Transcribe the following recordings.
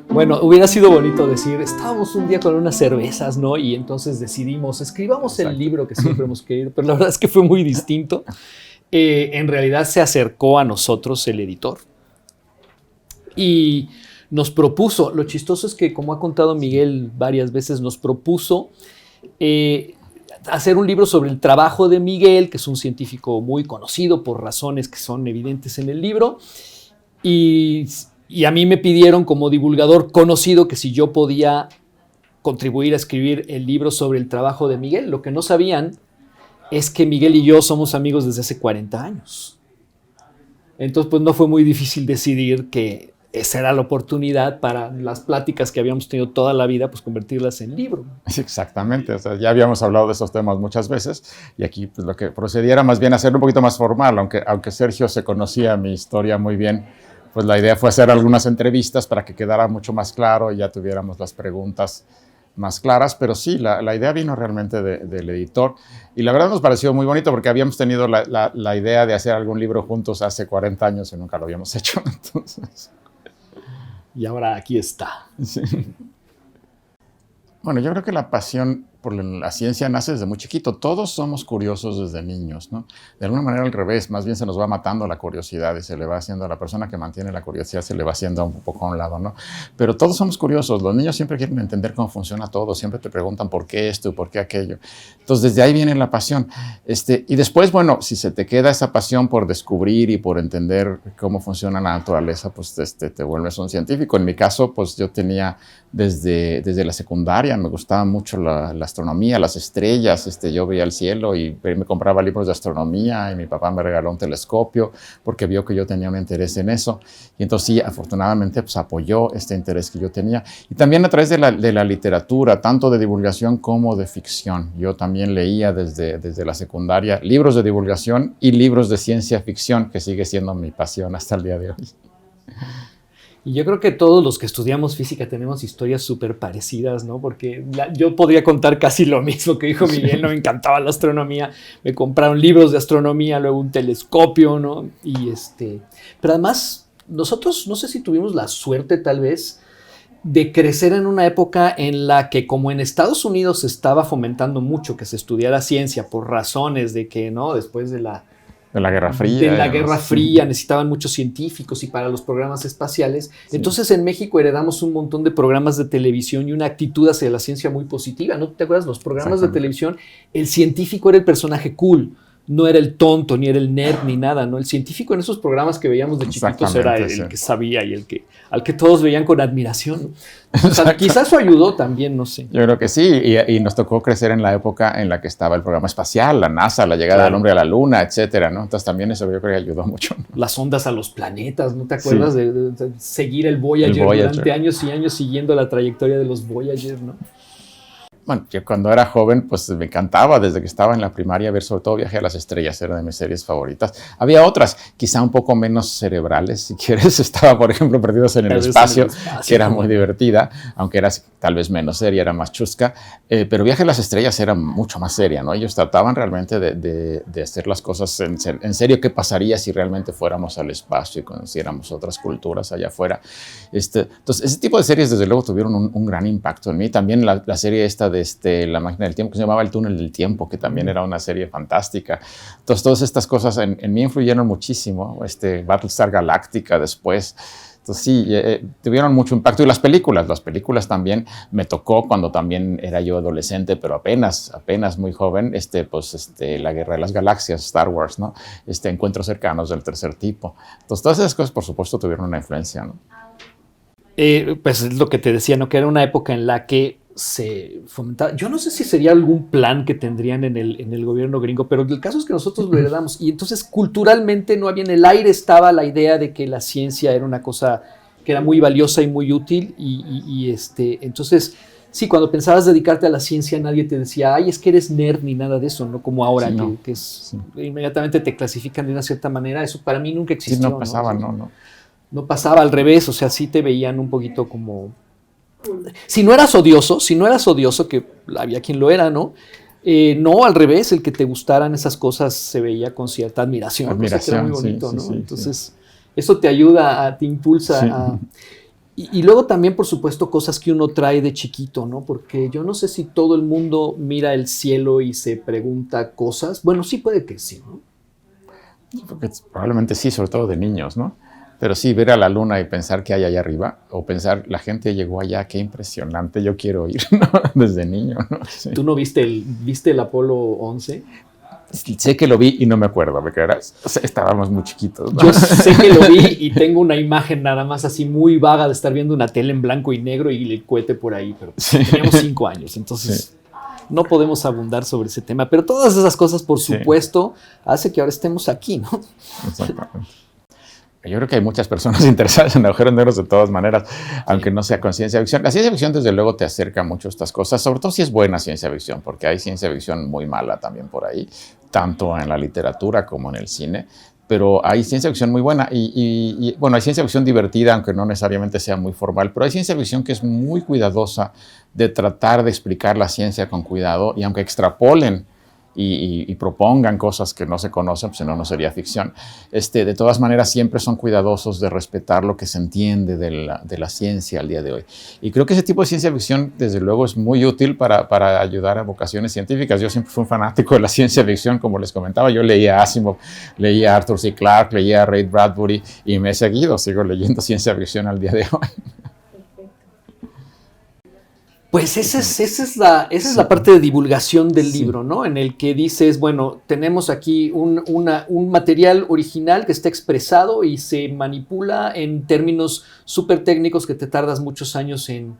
Bueno, hubiera sido bonito decir, estábamos un día con unas cervezas, ¿no? Y entonces decidimos, escribamos Exacto. El libro que siempre hemos querido, pero la verdad es que fue muy distinto. En realidad se acercó a nosotros el editor y nos propuso, lo chistoso es que, como ha contado Miguel varias veces, nos propuso hacer un libro sobre el trabajo de Miguel, que es un científico muy conocido por razones que son evidentes en el libro, y a mí me pidieron como divulgador conocido que si yo podía contribuir a escribir el libro sobre el trabajo de Miguel. Lo que no sabían es que Miguel y yo somos amigos desde hace 40 años. Entonces, pues no fue muy difícil decidir que esa era la oportunidad para las pláticas que habíamos tenido toda la vida, pues convertirlas en libro. Exactamente, o sea, ya habíamos hablado de esos temas muchas veces y aquí pues, lo que procediera más bien a hacerlo un poquito más formal, aunque Sergio se conocía mi historia muy bien, pues la idea fue hacer algunas entrevistas para que quedara mucho más claro y ya tuviéramos las preguntas más claras, pero sí, la idea vino realmente del editor y la verdad nos pareció muy bonito porque habíamos tenido la idea de hacer algún libro juntos hace 40 años y nunca lo habíamos hecho, entonces... Y ahora aquí está. Sí. Bueno, yo creo que la pasión por la ciencia nace desde muy chiquito. Todos somos curiosos desde niños, ¿no? De alguna manera al revés, más bien se nos va matando la curiosidad y se le va haciendo a la persona que mantiene la curiosidad, se le va haciendo un poco a un lado, ¿no? Pero todos somos curiosos. Los niños siempre quieren entender cómo funciona todo, siempre te preguntan por qué esto y por qué aquello. Entonces, desde ahí viene la pasión. Y después, bueno, si se te queda esa pasión por descubrir y por entender cómo funciona la naturaleza, pues te vuelves un científico. En mi caso, pues yo tenía desde la secundaria, me gustaba mucho la astronomía, las estrellas, yo veía el cielo y me compraba libros de astronomía y mi papá me regaló un telescopio porque vio que yo tenía un interés en eso y entonces sí, afortunadamente pues apoyó este interés que yo tenía y también a través de la literatura, tanto de divulgación como de ficción. Yo también leía desde la secundaria libros de divulgación y libros de ciencia ficción, que sigue siendo mi pasión hasta el día de hoy. Y yo creo que todos los que estudiamos física tenemos historias súper parecidas, ¿no? Porque yo podría contar casi lo mismo que dijo Miguel, no me encantaba la astronomía, me compraron libros de astronomía, luego un telescopio, ¿no? Pero además, nosotros no sé si tuvimos la suerte tal vez de crecer en una época en la que, como en Estados Unidos se estaba fomentando mucho que se estudiara ciencia por razones de que, ¿no? Después de la Guerra Fría. De la Guerra Fría, necesitaban muchos científicos y para los programas espaciales. Sí. Entonces en México heredamos un montón de programas de televisión y una actitud hacia la ciencia muy positiva. ¿No te acuerdas? Los programas de televisión, el científico era el personaje cool, no era el tonto, ni era el nerd, ni nada, ¿no? El científico en esos programas que veíamos de chiquitos era el que sabía y al que todos veían con admiración. O sea, quizás eso ayudó también, no sé. Yo creo que sí, y nos tocó crecer en la época en la que estaba el programa espacial, la NASA, la llegada del hombre a la luna, etcétera, ¿no? Entonces también eso yo creo que ayudó mucho, ¿no? Las ondas a los planetas, ¿no te acuerdas? Sí. de seguir el Voyager durante años y años siguiendo la trayectoria de los Voyager, ¿no? Bueno, yo cuando era joven, pues me encantaba, desde que estaba en la primaria, ver sobre todo Viaje a las Estrellas, era de mis series favoritas. Había otras, quizá un poco menos cerebrales, si quieres. Estaba, por ejemplo, Perdidos en el Espacio, que era muy divertida, aunque era tal vez menos seria, era más chusca. Pero Viaje a las Estrellas era mucho más seria, ¿no? Ellos trataban realmente de hacer las cosas en serio. ¿Qué pasaría si realmente fuéramos al espacio y conociéramos otras culturas allá afuera? Entonces, ese tipo de series, desde luego, tuvieron un gran impacto en mí. También la serie esta de La Máquina del Tiempo, que se llamaba El Túnel del Tiempo, que también era una serie fantástica. Entonces, todas estas cosas en mí influyeron muchísimo. Battlestar Galactica después. Entonces, sí, tuvieron mucho impacto. Y las películas también me tocó cuando también era yo adolescente, pero apenas muy joven, La Guerra de las Galaxias, Star Wars, ¿no? Encuentros cercanos del tercer tipo. Entonces, todas esas cosas, por supuesto, tuvieron una influencia, ¿no? Pues es lo que te decía, ¿no? Que era una época en la que se fomentaba. Yo no sé si sería algún plan que tendrían en el gobierno gringo, pero el caso es que nosotros lo heredamos. Y entonces culturalmente no había, en el aire estaba la idea de que la ciencia era una cosa que era muy valiosa y muy útil. Entonces, sí, cuando pensabas dedicarte a la ciencia, nadie te decía, ay, es que eres nerd ni nada de eso, ¿no? Como ahora, sí, no. Inmediatamente te clasifican de una cierta manera. Eso para mí nunca existió. Sí, no pasaba, ¿no? No pasaba, al revés, o sea, sí te veían un poquito como... Si no eras odioso, que había quien lo era, ¿no? No, al revés, el que te gustaran esas cosas se veía con cierta admiración. Admiración, era muy bonito, sí, ¿no? sí, Entonces, eso te ayuda, te impulsa sí. a... Y luego también, por supuesto, cosas que uno trae de chiquito, ¿no? Porque yo no sé si todo el mundo mira el cielo y se pregunta cosas. Bueno, sí puede que sí, ¿no? Porque probablemente sí, sobre todo de niños, ¿no? Pero sí, ver a la luna y pensar qué hay allá arriba, o pensar, la gente llegó allá, qué impresionante, yo quiero ir, ¿no? Desde niño, ¿no? Sí. ¿Tú no viste el Apolo 11? Sé que lo vi y no me acuerdo, ¿me creerás? O sea, estábamos muy chiquitos, ¿no? Yo sé que lo vi y tengo una imagen nada más así muy vaga de estar viendo una tele en blanco y negro y el cohete por ahí, pero Sí. teníamos 5 años, entonces... Sí. No podemos abundar sobre ese tema, pero todas esas cosas, por supuesto, hace que ahora estemos aquí, ¿no? Exactamente. Yo creo que hay muchas personas interesadas en agujeros negros de todas maneras, aunque no sea con ciencia ficción. La ciencia ficción, desde luego, te acerca mucho a estas cosas, sobre todo si es buena ciencia ficción, porque hay ciencia ficción muy mala también por ahí, tanto en la literatura como en el cine. Pero hay ciencia ficción muy buena y bueno, hay ciencia ficción divertida, aunque no necesariamente sea muy formal, pero hay ciencia ficción que es muy cuidadosa de tratar de explicar la ciencia con cuidado y aunque extrapolen y propongan cosas que no se conocen, pues si no, no sería ficción. De todas maneras, siempre son cuidadosos de respetar lo que se entiende de la ciencia al día de hoy. Y creo que ese tipo de ciencia ficción, desde luego, es muy útil para ayudar a vocaciones científicas. Yo siempre fui un fanático de la ciencia ficción, como les comentaba. Yo leía Asimov, leía Arthur C. Clarke, leía Ray Bradbury y me he seguido, sigo leyendo ciencia ficción al día de hoy. Pues esa es la parte de divulgación del libro, ¿no? En el que dices, bueno, tenemos aquí un material original que está expresado y se manipula en términos súper técnicos que te tardas muchos años en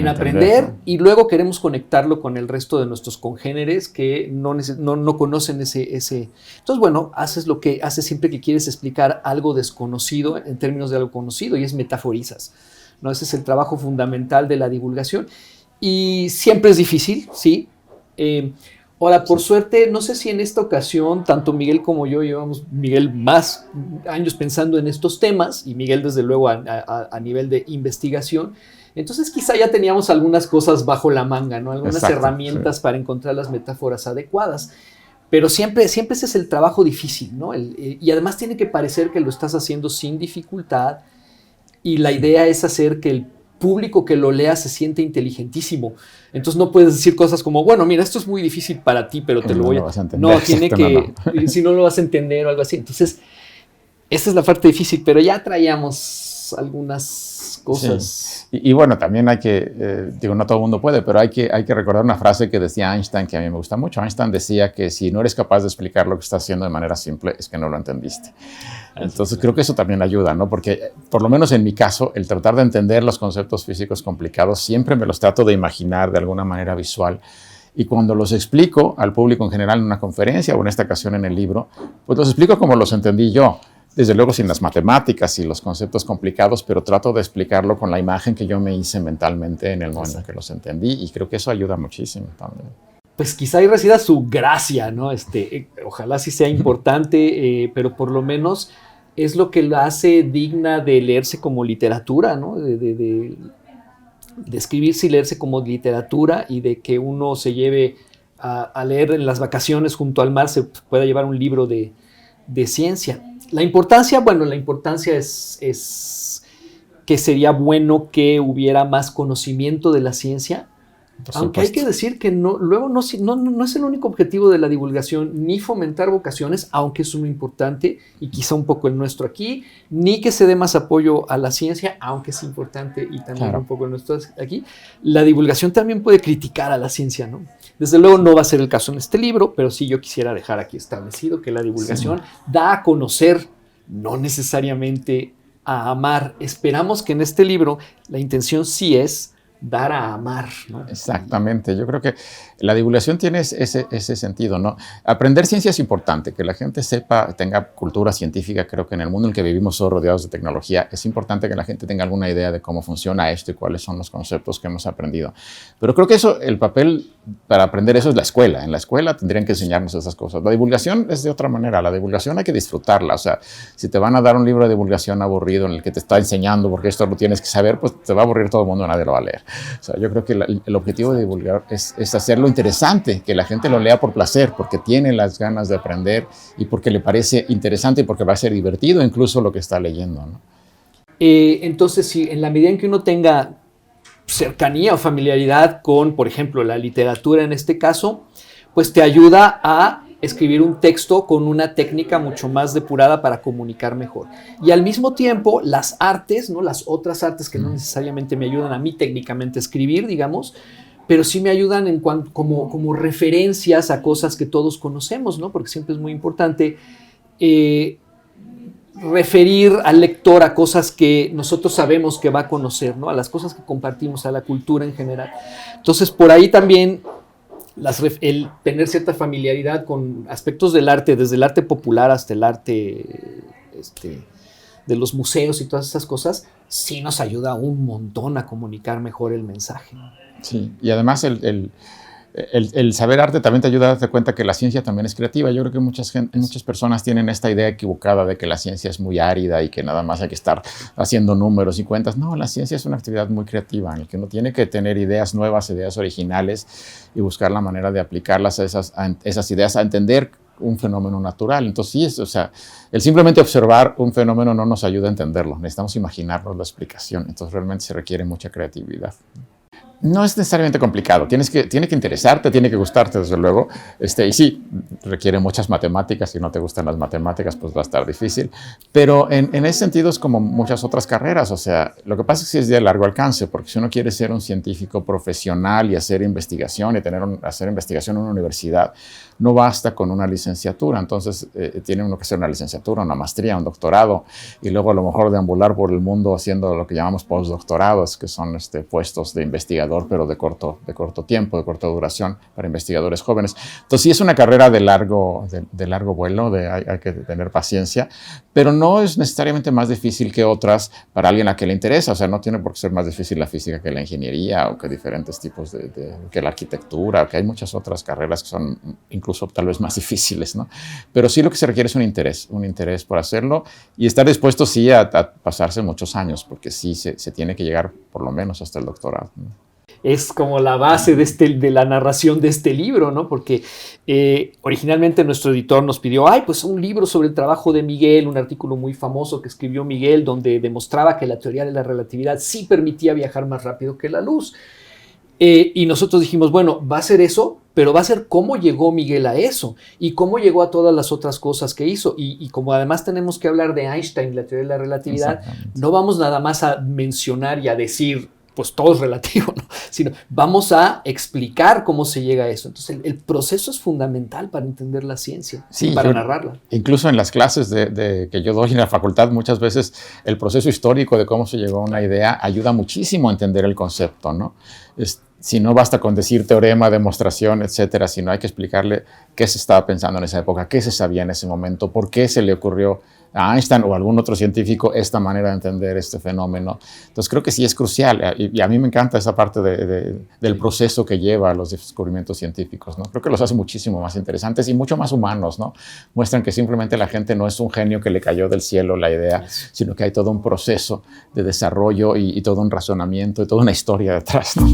aprender, y luego queremos conectarlo con el resto de nuestros congéneres que no conocen ese... Entonces, bueno, haces lo que haces siempre que quieres explicar algo desconocido en términos de algo conocido, y es metaforizas, ¿no? Ese es el trabajo fundamental de la divulgación. Y siempre es difícil, ¿sí? Ahora, por suerte, no sé si en esta ocasión, tanto Miguel como yo llevamos, Miguel, más años pensando en estos temas, y Miguel, desde luego, a nivel de investigación. Entonces, quizá ya teníamos algunas cosas bajo la manga, ¿no? Algunas herramientas para encontrar las metáforas adecuadas. Pero siempre ese es el trabajo difícil, ¿no? Y además tiene que parecer que lo estás haciendo sin dificultad, y la idea es hacer que el público que lo lea se siente inteligentísimo. Entonces no puedes decir cosas como, bueno, mira, esto es muy difícil para ti, pero te lo voy a... No, tiene que... Si no lo vas a entender o algo así. Entonces, esa es la parte difícil, pero ya traíamos algunas cosas. Sí. Y bueno, también hay que, digo, no todo el mundo puede, pero hay que recordar una frase que decía Einstein, que a mí me gusta mucho. Einstein decía que si no eres capaz de explicar lo que estás haciendo de manera simple, es que no lo entendiste. Entonces creo que eso también ayuda, ¿no? Porque por lo menos en mi caso, el tratar de entender los conceptos físicos complicados, siempre me los trato de imaginar de alguna manera visual. Y cuando los explico al público en general en una conferencia o en esta ocasión en el libro, pues los explico como los entendí yo. Desde luego sin las matemáticas y los conceptos complicados, pero trato de explicarlo con la imagen que yo me hice mentalmente en el momento en que los entendí, y creo que eso ayuda muchísimo también. Pues quizá ahí resida su gracia, ¿no? Ojalá sí sea importante, pero por lo menos es lo que la hace digna de leerse como literatura, ¿no? De escribirse y leerse como literatura, y de que uno se lleve a leer en las vacaciones junto al mar, se pueda llevar un libro de ciencia. La importancia es que sería bueno que hubiera más conocimiento de la ciencia, aunque hay que decir que luego no es el único objetivo de la divulgación, ni fomentar vocaciones, aunque es muy importante, y quizá un poco el nuestro aquí, ni que se dé más apoyo a la ciencia, aunque es importante y también un poco el nuestro aquí. La divulgación también puede criticar a la ciencia, ¿no? Desde luego no va a ser el caso en este libro, pero sí yo quisiera dejar aquí establecido que la divulgación da a conocer, no necesariamente a amar. Esperamos que en este libro la intención sí es dar a amar, ¿no? Exactamente, yo creo que la divulgación tiene ese sentido, ¿no? Aprender ciencia es importante, que la gente sepa, tenga cultura científica. Creo que en el mundo en el que vivimos todos rodeados de tecnología, es importante que la gente tenga alguna idea de cómo funciona esto y cuáles son los conceptos que hemos aprendido. Pero creo que el papel para aprender eso es la escuela. En la escuela tendrían que enseñarnos esas cosas. La divulgación es de otra manera. La divulgación hay que disfrutarla. O sea, si te van a dar un libro de divulgación aburrido en el que te está enseñando porque esto lo tienes que saber, pues te va a aburrir todo el mundo, nadie lo va a leer. O sea, yo creo que el objetivo de divulgar es hacerlo interesante, que la gente lo lea por placer, porque tiene las ganas de aprender y porque le parece interesante y porque va a ser divertido incluso lo que está leyendo, ¿no? Entonces, si en la medida en que uno tenga cercanía o familiaridad con, por ejemplo, la literatura en este caso, pues te ayuda a escribir un texto con una técnica mucho más depurada para comunicar mejor. Y al mismo tiempo, las artes, ¿no? Las otras artes que no necesariamente me ayudan a mí técnicamente a escribir, digamos, pero sí me ayudan como referencias a cosas que todos conocemos, ¿no? Porque siempre es muy importante referir al lector a cosas que nosotros sabemos que va a conocer, ¿no? A las cosas que compartimos, a la cultura en general. Entonces, por ahí también el tener cierta familiaridad con aspectos del arte, desde el arte popular hasta el arte de los museos y todas esas cosas, sí nos ayuda un montón a comunicar mejor el mensaje. Sí, y además el saber arte también te ayuda a darte cuenta que la ciencia también es creativa. Yo creo que muchas personas tienen esta idea equivocada de que la ciencia es muy árida y que nada más hay que estar haciendo números y cuentas. No, la ciencia es una actividad muy creativa en la que uno tiene que tener ideas nuevas, ideas originales y buscar la manera de aplicarlas a esas ideas, a entender un fenómeno natural. Entonces, sí, o sea, el simplemente observar un fenómeno no nos ayuda a entenderlo. Necesitamos imaginarnos la explicación. Entonces, realmente se requiere mucha creatividad. No es necesariamente complicado, tiene que interesarte, tiene que gustarte, desde luego, y sí, requiere muchas matemáticas. Si no te gustan las matemáticas, pues va a estar difícil, pero en ese sentido es como muchas otras carreras. O sea, lo que pasa es que es de largo alcance, porque si uno quiere ser un científico profesional y hacer investigación y hacer investigación en una universidad, no basta con una licenciatura. Entonces tiene uno que hacer una licenciatura, una maestría, un doctorado, y luego a lo mejor deambular por el mundo haciendo lo que llamamos postdoctorados, que son puestos de investigador, pero de corto tiempo, de corta duración para investigadores jóvenes. Entonces sí es una carrera de largo vuelo, hay que tener paciencia, pero no es necesariamente más difícil que otras para alguien a que le interesa. O sea, no tiene por qué ser más difícil la física que la ingeniería o que diferentes tipos que la arquitectura, que hay muchas otras carreras que son incluso tal vez más difíciles, ¿no? Pero sí lo que se requiere es un interés por hacerlo y estar dispuesto sí a pasarse muchos años, porque sí se tiene que llegar por lo menos hasta el doctorado, ¿no? Es como la base de la narración de este libro, ¿no? Porque originalmente nuestro editor nos pidió, pues un libro sobre el trabajo de Miguel, un artículo muy famoso que escribió Miguel, donde demostraba que la teoría de la relatividad sí permitía viajar más rápido que la luz. Y nosotros dijimos, bueno, va a ser eso, pero va a ser cómo llegó Miguel a eso y cómo llegó a todas las otras cosas que hizo. Y como además tenemos que hablar de Einstein, la teoría de la relatividad, no vamos nada más a mencionar y a decir, pues todo es relativo, ¿no? Sino vamos a explicar cómo se llega a eso. Entonces el proceso es fundamental para entender la ciencia, sí, para narrarla. Incluso en las clases que yo doy en la facultad, muchas veces el proceso histórico de cómo se llegó a una idea ayuda muchísimo a entender el concepto, ¿no? Si no basta con decir teorema, demostración, etcétera, sino hay que explicarle qué se estaba pensando en esa época, qué se sabía en ese momento, por qué se le ocurrió a Einstein o a algún otro científico esta manera de entender este fenómeno. Entonces creo que sí es crucial y a mí me encanta esa parte del proceso que lleva a los descubrimientos científicos, ¿no? Creo que los hace muchísimo más interesantes y mucho más humanos, ¿no? Muestran que simplemente la gente no es un genio que le cayó del cielo la idea, sino que hay todo un proceso de desarrollo y todo un razonamiento y toda una historia detrás, ¿no?